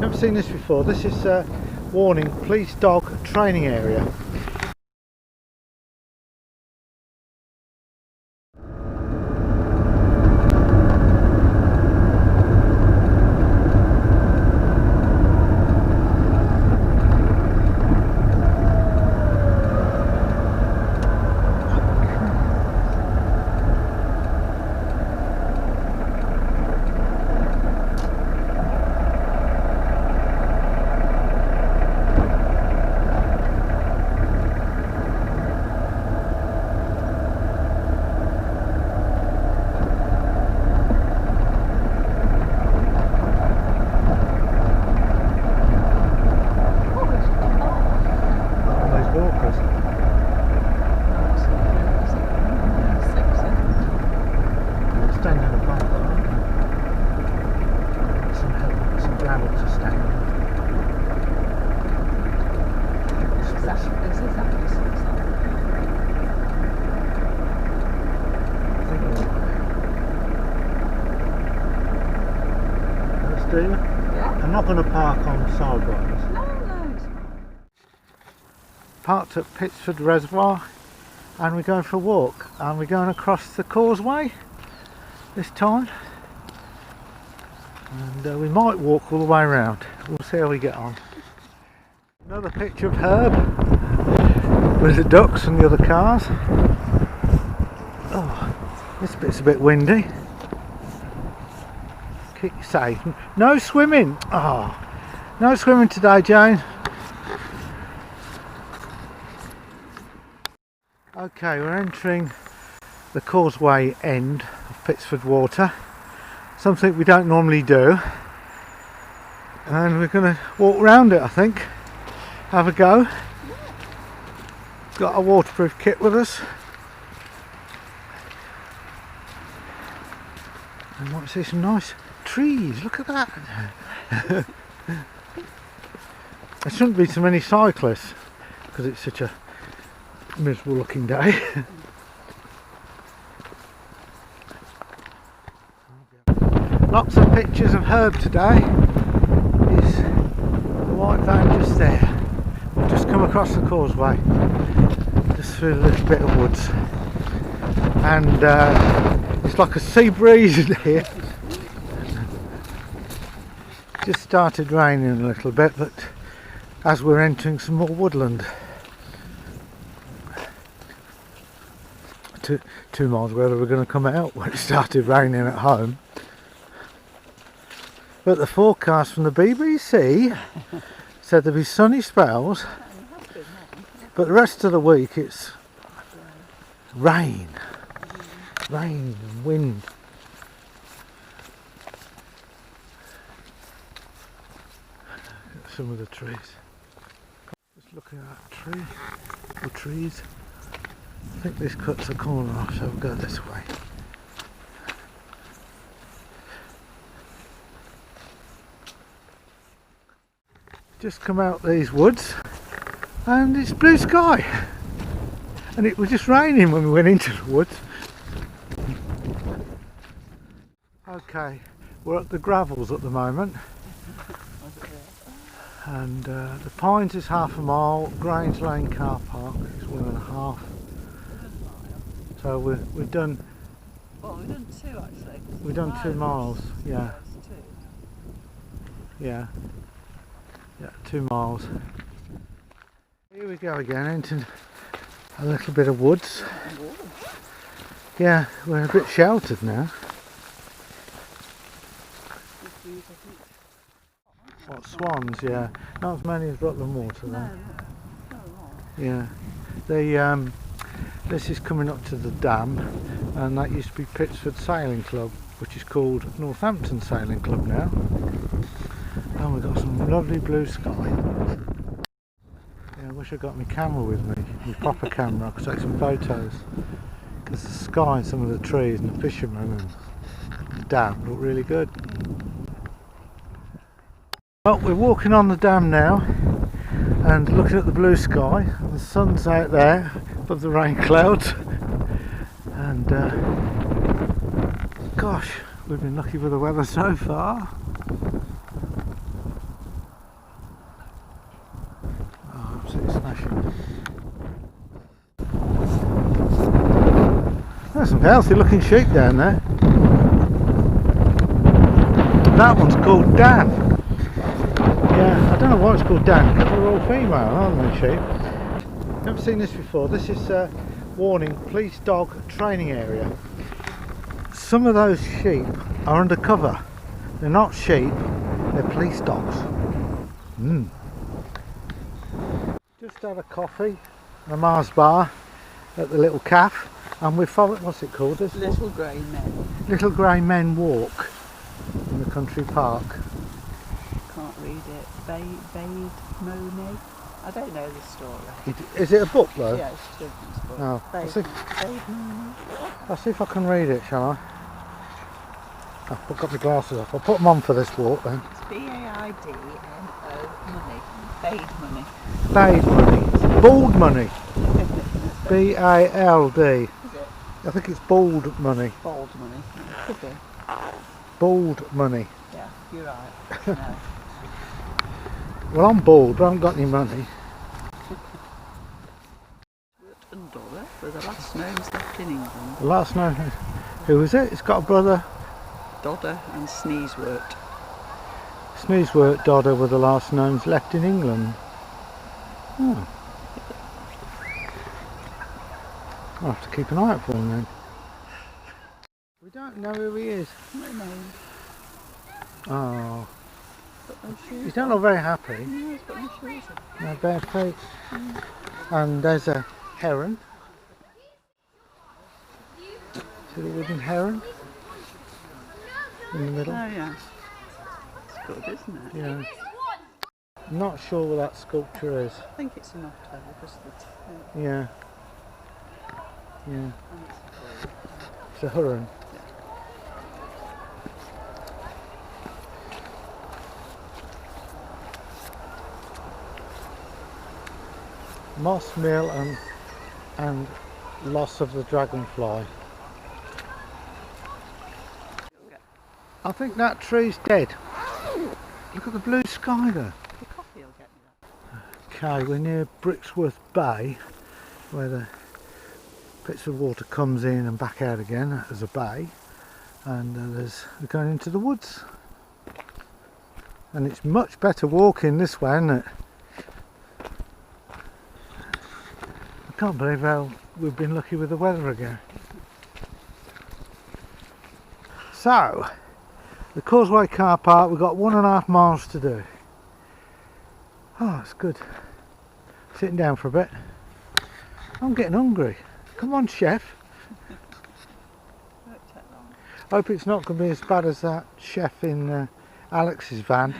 Never seen this before. This is warning, police dog training area. I'm not going to park on side roads. No. Parked at Pitsford Reservoir and we're going for a walk and we're going across the causeway this time, and we might walk all the way around. We'll see how we get on. Another picture of Herb with the ducks and the other cars. Oh, this bit's a bit windy. Keep you safe. No swimming. Oh, no swimming today, Jane. Okay, we're entering the causeway end of Pitsford Water. Something we don't normally do. And we're going to walk around it, I think. Have a go. Got a waterproof kit with us. And might see some nice trees, look at that. There shouldn't be so many cyclists because it's such a miserable looking day. Lots of pictures of Herb today. Is the white van just there. We've just come across the causeway, just through a little bit of woods, and it's like a sea breeze in here. Just started raining a little bit, but as we're entering some more woodland. 2 miles whether we're going to come out when it started raining at home. But the forecast from the BBC said there'd be sunny spells, but the rest of the week it's rain and wind. Some of the trees. Just looking at that tree, the trees. I think this cuts the corner off, so we'll go this way. Just come out these woods and it's blue sky. And it was just raining when we went into the woods. Okay, we're at the gravels at the moment. And the Pines is half a mile, Grange Lane car park is 1.5. So we've done. Well, we've done 2 actually. We've done 2 miles, yeah. Yeah, 2 miles. Here we go again, into a little bit of woods. Yeah, we're a bit sheltered now. What, swans? Yeah, not as many as Rutland Water though. Yeah, this is coming up to the dam, and that used to be Pitsford Sailing Club, which is called Northampton Sailing Club now. And we've got some lovely blue sky. Yeah, I wish I got my camera with me, my proper camera. I could take some photos, because the sky and some of the trees and the fishermen and the dam look really good. Well, we're walking on the dam now and looking at the blue sky, and the sun's out there above the rain clouds, and gosh, we've been lucky with the weather so far. absolutely smashing. There's some healthy looking sheep down there. That one's called Dan. Yeah, I don't know why it's called Dan, because they're all female, aren't they, sheep? Never seen this before. This is warning, police dog training area. Some of those sheep are undercover. They're not sheep, they're police dogs. Just had a coffee and a Mars bar at the little cafe, and we followed, what's it called? Little grey men. Little Grey Men Walk in the country park. Can't read it. Bade Mooney. I don't know the story. Is it a book though? Yeah, it's a children's book. Oh, Bade Mooney. I'll see if I can read it, shall I? I've got my glasses off. I'll put them on for this walk then. It's B-A-I-D-M-O money. Bade money. Bade money. Bald money. B-A-L-D. Is it? I think it's bald money. Bald money. It could be. Bald money. Yeah, you're right. No. Well, I'm bald, but I haven't got any money. And Dora were the last gnomes left in England. The last name, who is it? It's got a brother. Dodder and Sneezewort. Sneezewort Dodder were the last gnomes left in England. Oh. I'll have to keep an eye out for him then. We don't know who he is. No name. Oh. Got no shoes. He don't look very happy. No, he's got no shoes on. No, bare feet. And there's a heron. See the wooden heron? In the middle? Oh yeah. It's good, isn't it? Yeah. I'm not sure what that sculpture is. I think it's an octave because of the tail. Yeah. Yeah. And it's a bird. It's a heron. Moss meal and loss of the dragonfly. I think that tree's dead. Look at the blue sky there. The coffee will get me that. Okay, we're near Brixworth Bay, where the Pitsford Water comes in and back out again as a bay, and we're going into the woods. And it's much better walking this way, isn't it? I can't believe how we've been lucky with the weather again. So, the Causeway car park, we've got 1.5 miles to do. Oh, it's good. Sitting down for a bit. I'm getting hungry. Come on, chef. Won't take long. I hope it's not going to be as bad as that chef in Alex's van.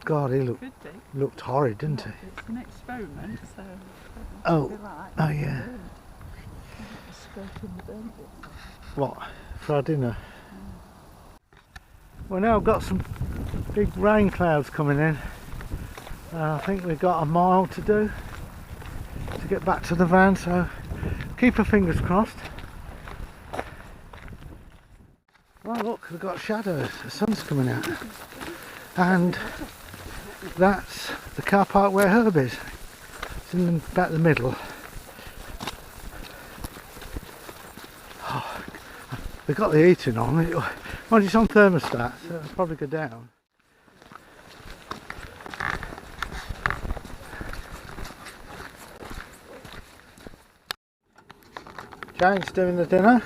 God, he Could be. looked horrid, didn't he? It's an experiment, so. Oh, Be like, oh yeah. Scraping the burnt bits off. What? For our dinner? Well, now we've got some big rain clouds coming in. I think we've got a mile to do to get back to the van, so keep our fingers crossed. Oh look, we've got shadows, the sun's coming out. And that's the car park where Herb is. It's in about the middle. Oh, we've got the heating on. Well, it's on thermostat, so it'll probably go down. Jane's doing the dinner.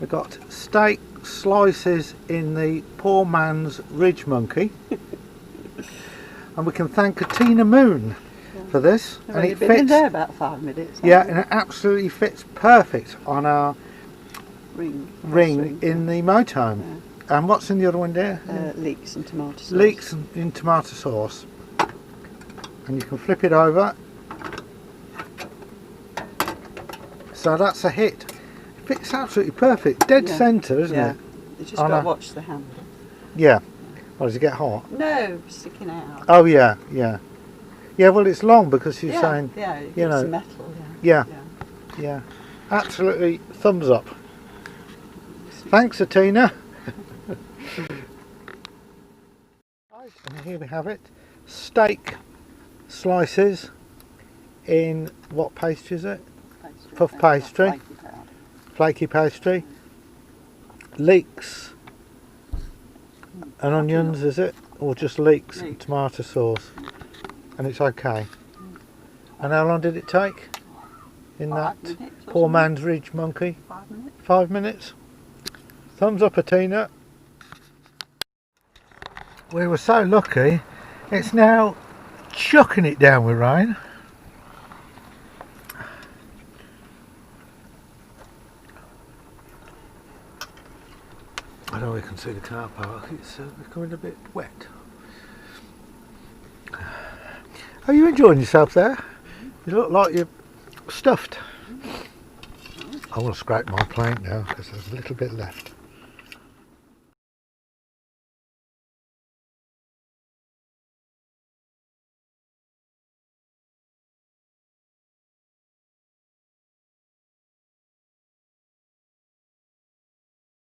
We've got steak slices in the Poor Mans Ridgemonkey. And we can thank Atinamoon for this. I've only been in there about 5 minutes. Yeah, and it absolutely fits perfect on our ring in the motorhome. Yeah. And what's in the other one there? Leeks and tomato sauce. Leeks in tomato sauce. And you can flip it over. So that's a hit. It fits absolutely perfect. Dead centre, isn't it? You just got to watch the handle. Yeah. Or does it get hot? No, sticking out. Oh yeah, yeah. Yeah, well it's long because you're saying, you know, metal. Yeah. Absolutely thumbs up. Thanks, Atina. And here we have it. Steak slices in what pastry is it? Pastry. Puff pastry. Flaky powder. Flaky pastry. Leeks and onions, is it? Or just leeks and Leeks. tomato sauce? And it's okay. And how long did it take in 5 that minutes or Poor something. Mans Ridgemonkey? 5 minutes. 5 minutes. Thumbs up, Atina. We were so lucky. It's now chucking it down with rain. I know we can see the car park. It's becoming a bit wet. Are you enjoying yourself there? You look like you're stuffed. I want to scrape my plank now because there's a little bit left.